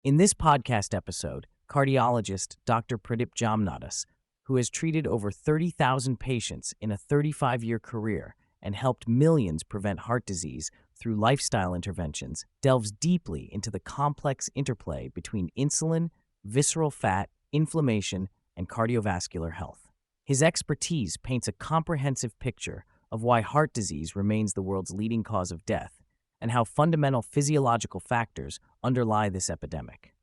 In this podcast episode, cardiologist Dr. Pradip Jamnadas, who has treated over 30,000 patients in a 35-year career and helped millions prevent heart disease through lifestyle interventions, delves deeply into the complex interplay between insulin, visceral fat, inflammation, and cardiovascular health. His expertise paints a comprehensive picture of why heart disease remains the world's leading cause of death and how fundamental physiological factors underlie this epidemic.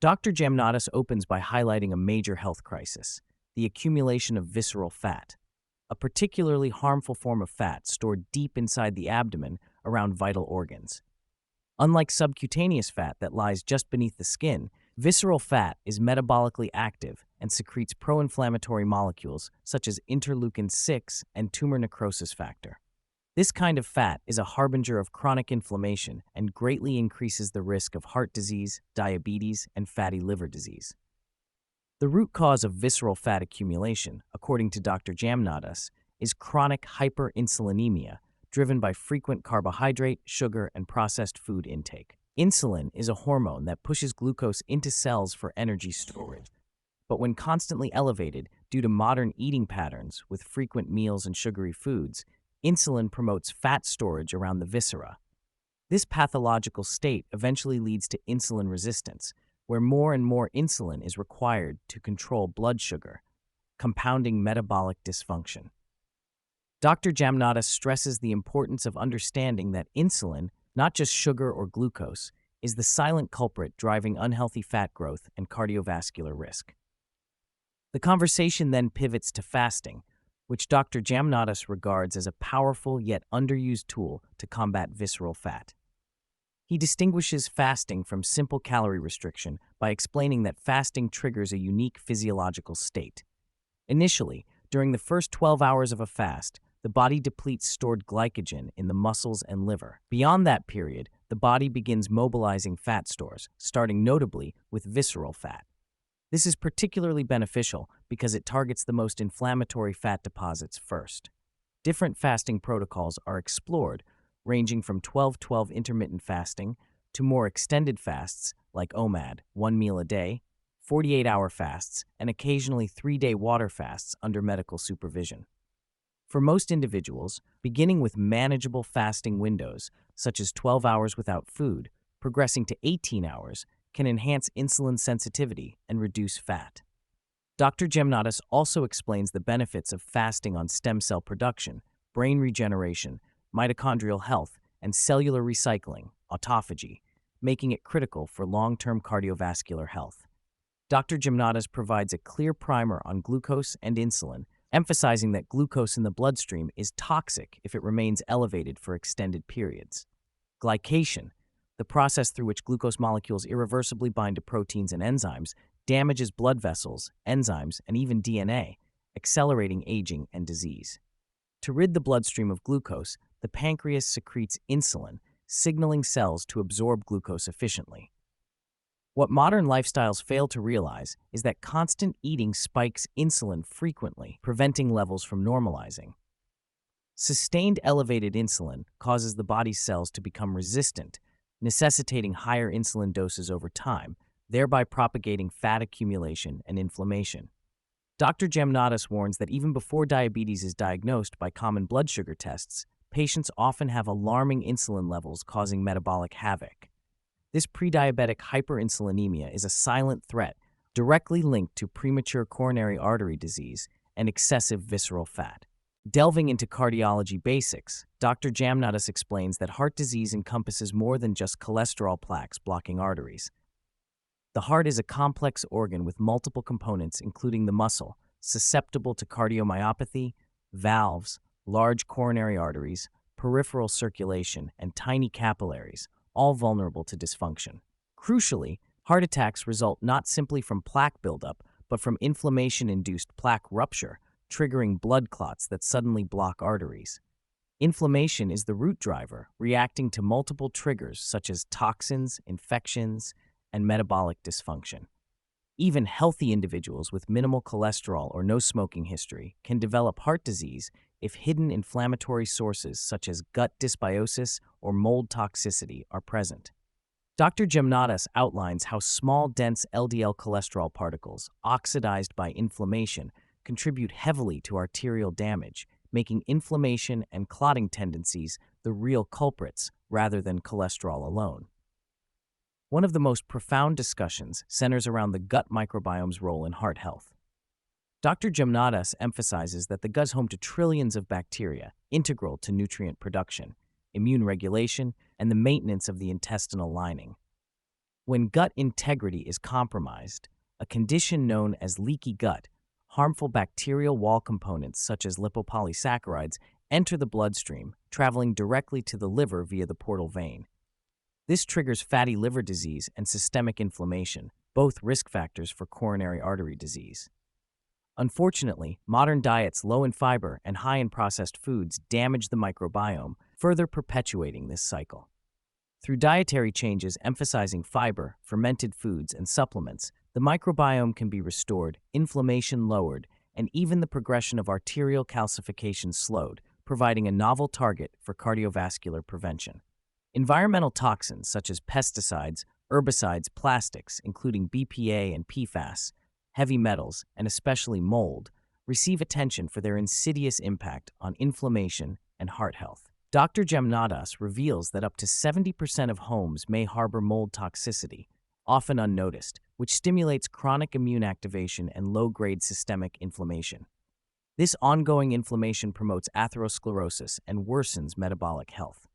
Dr. Jamnadas opens by highlighting a major health crisis, the accumulation of visceral fat, a particularly harmful form of fat stored deep inside the abdomen around vital organs. Unlike subcutaneous fat that lies just beneath the skin, visceral fat is metabolically active and secretes pro-inflammatory molecules such as interleukin-6 and tumor necrosis factor. This kind of fat is a harbinger of chronic inflammation and greatly increases the risk of heart disease, diabetes, and fatty liver disease. The root cause of visceral fat accumulation, according to Dr. Jamnadas, is chronic hyperinsulinemia, driven by frequent carbohydrate, sugar, and processed food intake. Insulin is a hormone that pushes glucose into cells for energy storage. But when constantly elevated due to modern eating patterns with frequent meals and sugary foods, insulin promotes fat storage around the viscera. This pathological state eventually leads to insulin resistance, where more and more insulin is required to control blood sugar, compounding metabolic dysfunction. Dr. Jamnadas stresses the importance of understanding that insulin, not just sugar or glucose, is the silent culprit driving unhealthy fat growth and cardiovascular risk. The conversation then pivots to fasting, which Dr. Jamnadas regards as a powerful yet underused tool to combat visceral fat. He distinguishes fasting from simple calorie restriction by explaining that fasting triggers a unique physiological state. Initially, during the first 12 hours of a fast, the body depletes stored glycogen in the muscles and liver. Beyond that period, the body begins mobilizing fat stores, starting notably with visceral fat. This is particularly beneficial because it targets the most inflammatory fat deposits first. Different fasting protocols are explored, ranging from 12-12 intermittent fasting to more extended fasts like OMAD, 1 meal a day, 48-hour fasts, and occasionally 3-day water fasts under medical supervision. For most individuals, beginning with manageable fasting windows, such as 12 hours without food, progressing to 18 hours, can enhance insulin sensitivity and reduce fat. Dr. Jamnadas also explains the benefits of fasting on stem cell production, brain regeneration, mitochondrial health, and cellular recycling, autophagy, making it critical for long-term cardiovascular health. Dr. Jamnadas provides a clear primer on glucose and insulin, emphasizing that glucose in the bloodstream is toxic if it remains elevated for extended periods. Glycation, the process through which glucose molecules irreversibly bind to proteins and enzymes, damages blood vessels, enzymes, and even DNA, accelerating aging and disease. To rid the bloodstream of glucose, the pancreas secretes insulin, signaling cells to absorb glucose efficiently. What modern lifestyles fail to realize is that constant eating spikes insulin frequently, preventing levels from normalizing. Sustained elevated insulin causes the body's cells to become resistant, necessitating higher insulin doses over time, thereby propagating fat accumulation and inflammation. Dr. Jamnadas warns that even before diabetes is diagnosed by common blood sugar tests, patients often have alarming insulin levels causing metabolic havoc. This prediabetic hyperinsulinemia is a silent threat directly linked to premature coronary artery disease and excessive visceral fat. Delving into cardiology basics, Dr. Jamnadas explains that heart disease encompasses more than just cholesterol plaques blocking arteries. The heart is a complex organ with multiple components, including the muscle, susceptible to cardiomyopathy, valves, large coronary arteries, peripheral circulation, and tiny capillaries, all vulnerable to dysfunction. Crucially, heart attacks result not simply from plaque buildup, but from inflammation-induced plaque rupture, triggering blood clots that suddenly block arteries. Inflammation is the root driver, reacting to multiple triggers such as toxins, infections, and metabolic dysfunction. Even healthy individuals with minimal cholesterol or no smoking history can develop heart disease if hidden inflammatory sources such as gut dysbiosis or mold toxicity are present. Dr. Jamnadas outlines how small, dense LDL cholesterol particles, oxidized by inflammation, contribute heavily to arterial damage, making inflammation and clotting tendencies the real culprits rather than cholesterol alone. One of the most profound discussions centers around the gut microbiome's role in heart health. Dr. Jamnadas emphasizes that the gut is home to trillions of bacteria, integral to nutrient production, immune regulation, and the maintenance of the intestinal lining. When gut integrity is compromised, a condition known as leaky gut, harmful bacterial wall components such as lipopolysaccharides enter the bloodstream, traveling directly to the liver via the portal vein. This triggers fatty liver disease and systemic inflammation, both risk factors for coronary artery disease. Unfortunately, modern diets low in fiber and high in processed foods damage the microbiome, further perpetuating this cycle. Through dietary changes emphasizing fiber, fermented foods, and supplements, the microbiome can be restored, inflammation lowered, and even the progression of arterial calcification slowed, providing a novel target for cardiovascular prevention. Environmental toxins such as pesticides, herbicides, plastics, including BPA and PFAS, heavy metals, and especially mold, receive attention for their insidious impact on inflammation and heart health. Dr. Jamnadas reveals that up to 70% of homes may harbor mold toxicity, often unnoticed, which stimulates chronic immune activation and low-grade systemic inflammation. This ongoing inflammation promotes atherosclerosis and worsens metabolic health.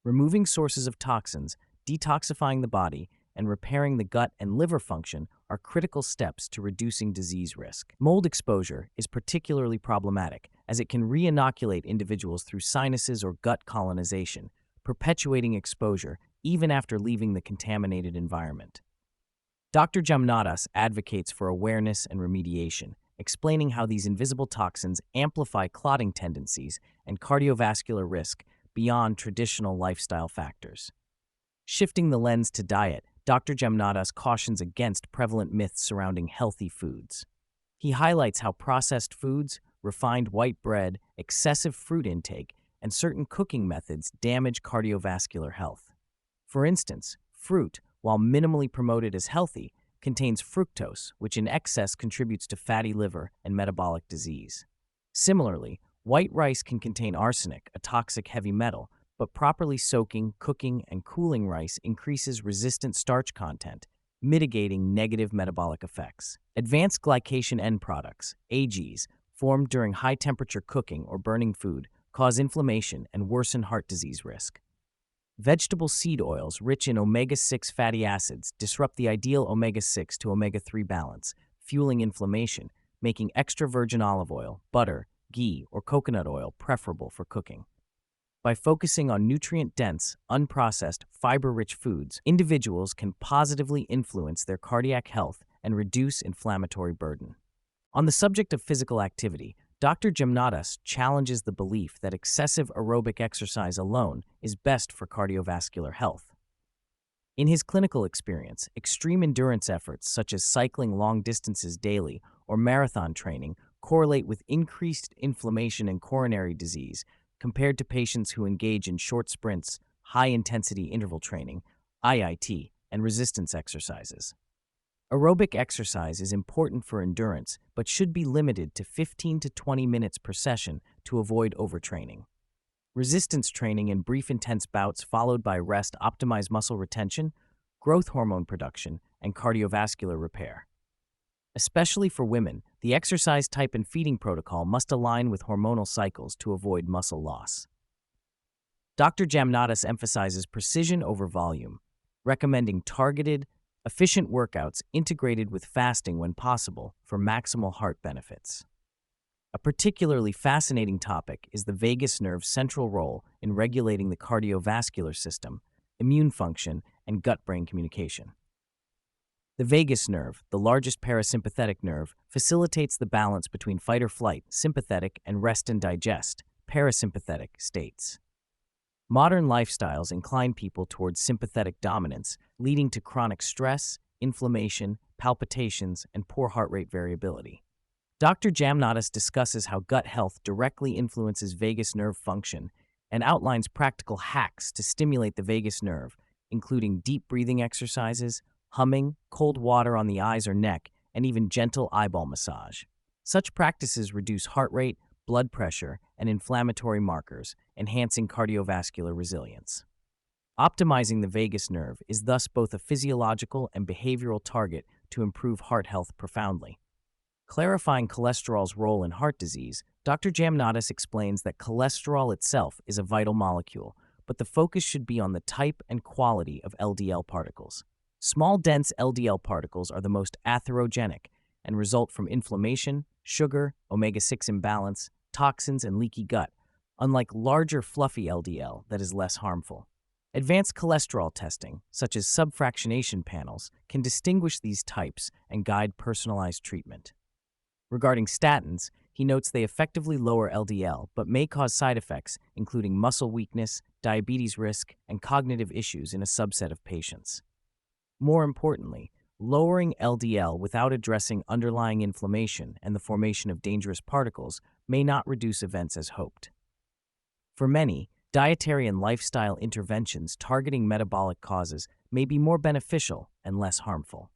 Removing sources of toxins, detoxifying the body, and repairing the gut and liver function are critical steps to reducing disease risk. Mold exposure is particularly problematic as it can re-inoculate individuals through sinuses or gut colonization, perpetuating exposure even after leaving the contaminated environment. Dr. Jamnadas advocates for awareness and remediation, explaining how these invisible toxins amplify clotting tendencies and cardiovascular risk beyond traditional lifestyle factors. Shifting the lens to diet, Dr. Jamnadas cautions against prevalent myths surrounding healthy foods. He highlights how processed foods, refined white bread, excessive fruit intake, and certain cooking methods damage cardiovascular health. For instance, fruit, while minimally promoted as healthy, contains fructose, which in excess contributes to fatty liver and metabolic disease. Similarly, white rice can contain arsenic, a toxic heavy metal, but properly soaking, cooking, and cooling rice increases resistant starch content, mitigating negative metabolic effects. Advanced glycation end products, AGs, formed during high-temperature cooking or burning food, cause inflammation and worsen heart disease risk. Vegetable seed oils rich in omega-6 fatty acids disrupt the ideal omega-6 to omega-3 balance, fueling inflammation, making extra virgin olive oil, butter, ghee, or coconut oil preferable for cooking. By focusing on nutrient-dense, unprocessed, fiber-rich foods, individuals can positively influence their cardiac health and reduce inflammatory burden. On the subject of physical activity, Dr. Jamnadas challenges the belief that excessive aerobic exercise alone is best for cardiovascular health. In his clinical experience, extreme endurance efforts such as cycling long distances daily or marathon training correlate with increased inflammation and coronary disease compared to patients who engage in short sprints, high-intensity interval training, IIT, and resistance exercises. Aerobic exercise is important for endurance, but should be limited to 15 to 20 minutes per session to avoid overtraining. Resistance training in brief intense bouts followed by rest optimize muscle retention, growth hormone production, and cardiovascular repair. Especially for women, the exercise type and feeding protocol must align with hormonal cycles to avoid muscle loss. Dr. Jamnadas emphasizes precision over volume, recommending targeted, efficient workouts integrated with fasting when possible for maximal heart benefits. A particularly fascinating topic is the vagus nerve's central role in regulating the cardiovascular system, immune function, and gut-brain communication. The vagus nerve, the largest parasympathetic nerve, facilitates the balance between fight-or-flight, sympathetic, and rest-and-digest, parasympathetic states. Modern lifestyles incline people towards sympathetic dominance, leading to chronic stress, inflammation, palpitations, and poor heart rate variability. Dr. Jamnadas discusses how gut health directly influences vagus nerve function and outlines practical hacks to stimulate the vagus nerve, including deep breathing exercises, humming, cold water on the eyes or neck, and even gentle eyeball massage. Such practices reduce heart rate, blood pressure, and inflammatory markers, enhancing cardiovascular resilience. Optimizing the vagus nerve is thus both a physiological and behavioral target to improve heart health profoundly. Clarifying cholesterol's role in heart disease, Dr. Jamnadas explains that cholesterol itself is a vital molecule, but the focus should be on the type and quality of LDL particles. Small, dense LDL particles are the most atherogenic and result from inflammation, sugar, omega-6 imbalance, toxins, and leaky gut, unlike larger, fluffy LDL that is less harmful. Advanced cholesterol testing, such as subfractionation panels, can distinguish these types and guide personalized treatment. Regarding statins, he notes they effectively lower LDL but may cause side effects, including muscle weakness, diabetes risk, and cognitive issues in a subset of patients. More importantly, lowering LDL without addressing underlying inflammation and the formation of dangerous particles may not reduce events as hoped. For many, dietary and lifestyle interventions targeting metabolic causes may be more beneficial and less harmful.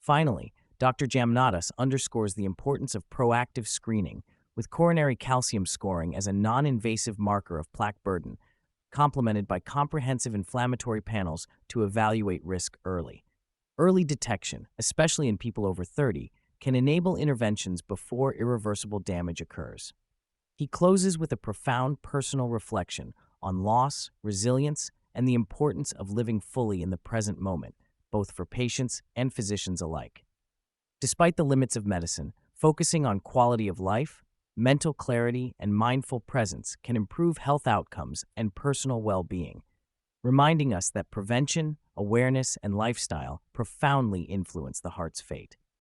Finally, Dr. Jamnadas underscores the importance of proactive screening, with coronary calcium scoring as a non-invasive marker of plaque burden, complemented by comprehensive inflammatory panels to evaluate risk early. Early detection, especially in people over 30, can enable interventions before irreversible damage occurs. He closes with a profound personal reflection on loss, resilience, and the importance of living fully in the present moment, both for patients and physicians alike. Despite the limits of medicine, focusing on quality of life, mental clarity, and mindful presence can improve health outcomes and personal well-being, reminding us that prevention, awareness, and lifestyle profoundly influence the heart's fate.